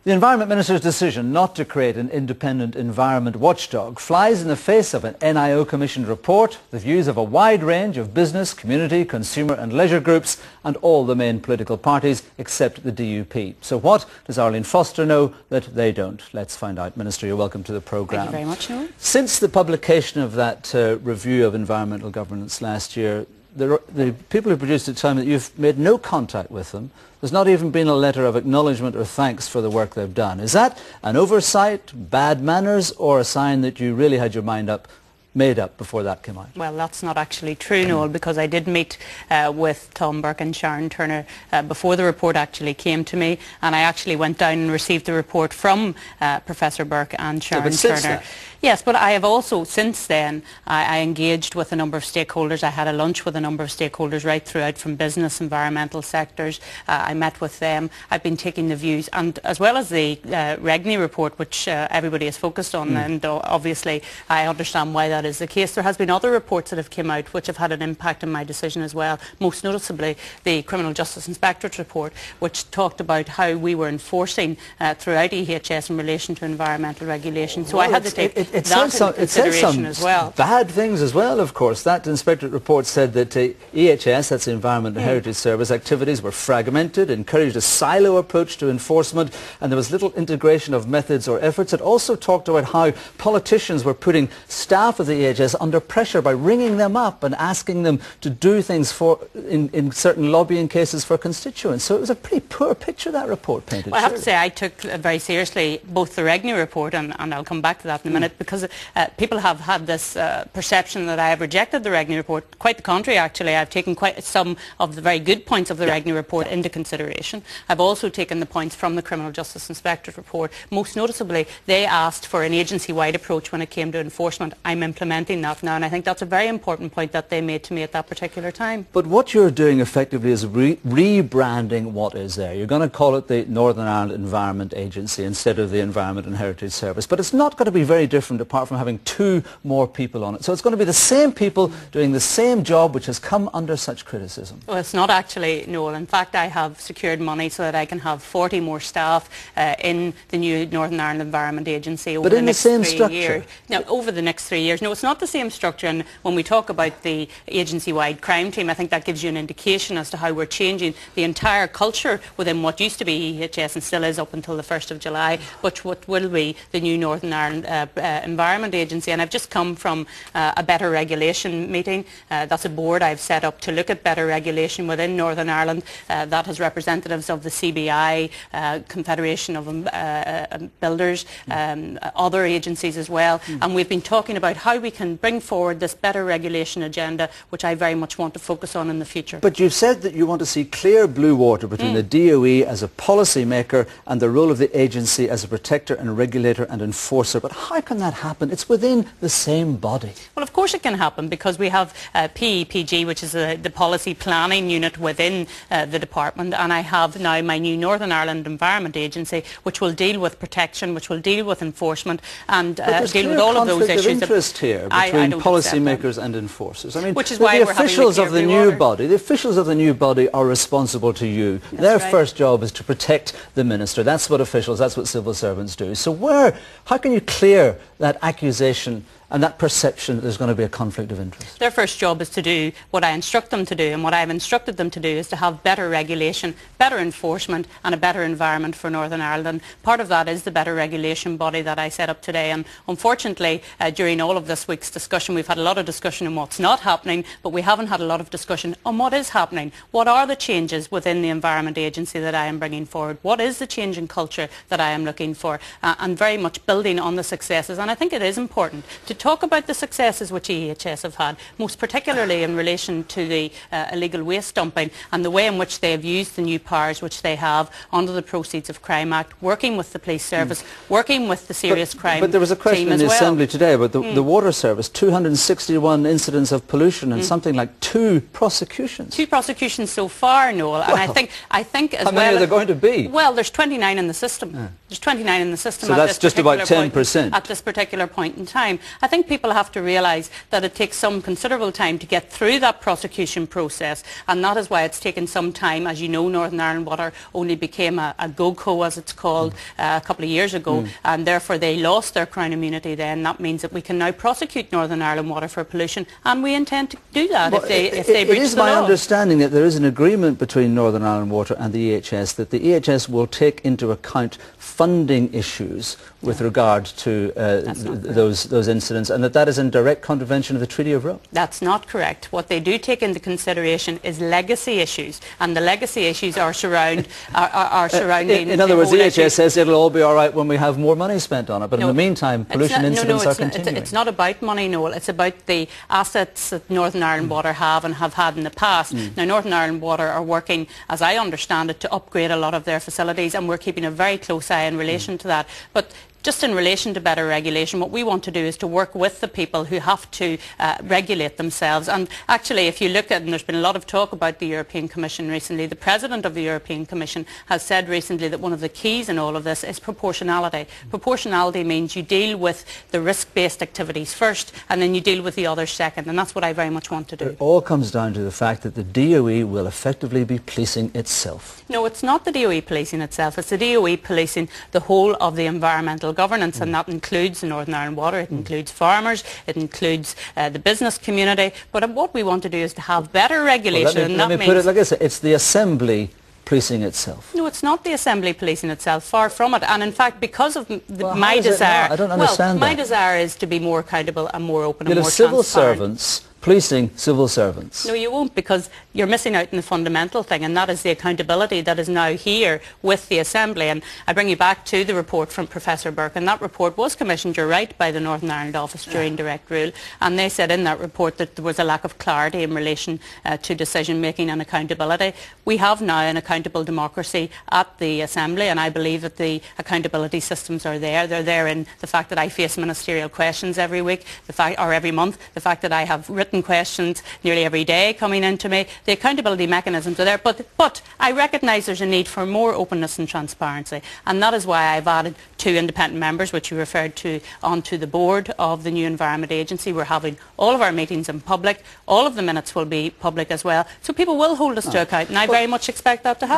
The Environment Minister's decision not to create an independent environment watchdog flies in the face of an NIO commissioned report, the views of a wide range of business, community, consumer and leisure groups and all the main political parties except the DUP. So what does Arlene Foster know that they don't? Let's find out. Minister, you're welcome to the programme. Thank you very much, Noel. Since the publication of that review of environmental governance last year, the people who produced it tell me that you've made no contact with them. There's not even been a letter of acknowledgement or thanks for the work they've done. Is that an oversight, bad manners, or a sign that you really had your mind made up before that came out? Well, that's not actually true, Noel, because I did meet with Tom Burke and Sharon Turner before the report actually came to me, and I actually went down and received the report from Professor Burke and Sharon Turner. Yes, but I have also, since then, I engaged with a number of stakeholders. I had a lunch with a number of stakeholders right throughout from business, environmental sectors. I met with them. I've been taking the views, and as well as the Regni report, which everybody is focused on, and obviously I understand why that is the case. There has been other reports that have come out which have had an impact on my decision as well, most noticeably the Criminal Justice Inspectorate report, which talked about how we were enforcing throughout EHS in relation to environmental regulation. So well, I had to take it says some as well. Bad things as well, of course. That Inspectorate report said that EHS, that's the Environment and Heritage Service, activities were fragmented, encouraged a silo approach to enforcement, and there was little integration of methods or efforts. It also talked about how politicians were putting staff of the EHS under pressure by ringing them up and asking them to do things in certain lobbying cases for constituents. So it was a pretty poor picture that report painted. Well, I have to say I took very seriously both the Regni report, and I'll come back to that in a minute, because people have had this perception that I have rejected the Regni report. Quite the contrary, actually. I've taken quite some of the very good points of the Regni report into consideration. I've also taken the points from the Criminal Justice Inspectorate report. Most noticeably, they asked for an agency-wide approach when it came to enforcement. I'm implementing that now, and I think that's a very important point that they made to me at that particular time. But what you're doing effectively is rebranding what is there. You're going to call it the Northern Ireland Environment Agency instead of the Environment and Heritage Service. But it's not going to be very different apart from having two more people on it. So it's going to be the same people doing the same job which has come under such criticism. Well, it's not actually, Noel. In fact, I have secured money so that I can have 40 more staff in the new Northern Ireland Environment Agency over the next 3 years. Now, over the next 3 years. No, it's not the same structure. And when we talk about the agency-wide crime team, I think that gives you an indication as to how we're changing the entire culture within what used to be EHS and still is up until the 1st of July, but what will be the new Northern Ireland Environment Agency. And I've just come from a better regulation meeting. That's a board I've set up to look at better regulation within Northern Ireland. That has representatives of the CBI, Confederation of Builders, other agencies as well. And we've been talking about how we can bring forward this better regulation agenda, which I very much want to focus on in the future. But you've said that you want to see clear blue water between the DOE as a policy maker and the role of the agency as a protector and regulator and enforcer. But how can that happen? It's within the same body. Well, of course it can happen, because we have PEPG, which is the policy planning unit within the department, and I have now my new Northern Ireland Environment Agency, which will deal with protection, which will deal with enforcement, and deal with all of those issues. There's interest here between policymakers and enforcers. I mean, which is why the officials of the new body, the officials of the new body are responsible to you. Their first job is to protect the minister. That's what officials, that's what civil servants do. So how can you clear that accusation and that perception that there's going to be a conflict of interest? Their first job is to do what I instruct them to do, and what I've instructed them to do is to have better regulation, better enforcement and a better environment for Northern Ireland. Part of that is the better regulation body that I set up today, and unfortunately during all of this week's discussion we've had a lot of discussion on what's not happening, but we haven't had a lot of discussion on what is happening. What are the changes within the Environment Agency that I am bringing forward? What is the change in culture that I am looking for? And very much building on the successes, and I think it is important to talk about the successes which EHS have had, most particularly in relation to the illegal waste dumping and the way in which they have used the new powers which they have under the Proceeds of Crime Act, working with the police service, working with the serious crime. But there was a question in the Assembly today about the water service, 261 incidents of pollution and something like 2 prosecutions. 2 prosecutions so far, Noel, and I think as well... How many are there going to be? Well, there's 29 in the system. There's 29 in the system. So that's just about 10%. At this particular point in time. I I think people have to realise that it takes some considerable time to get through that prosecution process, and that is why it's taken some time. As you know, Northern Ireland Water only became a GoCo, as it's called, a couple of years ago, and therefore they lost their Crown immunity then. That means that we can now prosecute Northern Ireland Water for pollution, and we intend to do that if they breach the law. It is my understanding that there is an agreement between Northern Ireland Water and the EHS that the EHS will take into account funding issues with regard to those incidents, and that is in direct contravention of the Treaty of Rome. That's not correct. What they do take into consideration is legacy issues, and the legacy issues are surrounding. In other words, the EHS says it'll all be all right when we have more money spent on it, but in the meantime, pollution incidents are continuing. It's not about money, Noel. It's about the assets that Northern Ireland Water have and have had in the past. Now, Northern Ireland Water are working, as I understand it, to upgrade a lot of their facilities, and we're keeping a very close eye in relation to that. But just in relation to better regulation, what we want to do is to work with the people who have to regulate themselves. And actually, if you look at, and there's been a lot of talk about the European Commission recently, the President of the European Commission has said recently that one of the keys in all of this is proportionality. Proportionality means you deal with the risk-based activities first, and then you deal with the others second, and that's what I very much want to do. It all comes down to the fact that the DOE will effectively be policing itself. No, it's not the DOE policing itself. It's the DOE policing the whole of the environmental governance, and that includes the Northern Ireland Water, it includes farmers, it includes the business community. But what we want to do is to have better regulation. Let me put it like this: it's the Assembly policing itself. No, it's not the Assembly policing itself, far from it. And in fact, because of my desire, I don't understand my desire is to be more accountable and more open and more civil transparent. Servants policing civil servants. No, you won't, because you're missing out on the fundamental thing, and that is the accountability that is now here with the Assembly. And I bring you back to the report from Professor Burke, and that report was commissioned, you're right, by the Northern Ireland Office during direct rule, and they said in that report that there was a lack of clarity in relation to decision making and accountability. We have now an accountable democracy at the Assembly, and I believe that the accountability systems are there. They're there in the fact that I face ministerial questions every week, or every month, the fact that I have written questions nearly every day coming into me. The accountability mechanisms are there, but I recognise there's a need for more openness and transparency, and that is why I've added 2 independent members, which you referred to, onto the board of the new Environment Agency. We're having all of our meetings in public. All of the minutes will be public as well, so people will hold us to account, and I very much expect that to happen.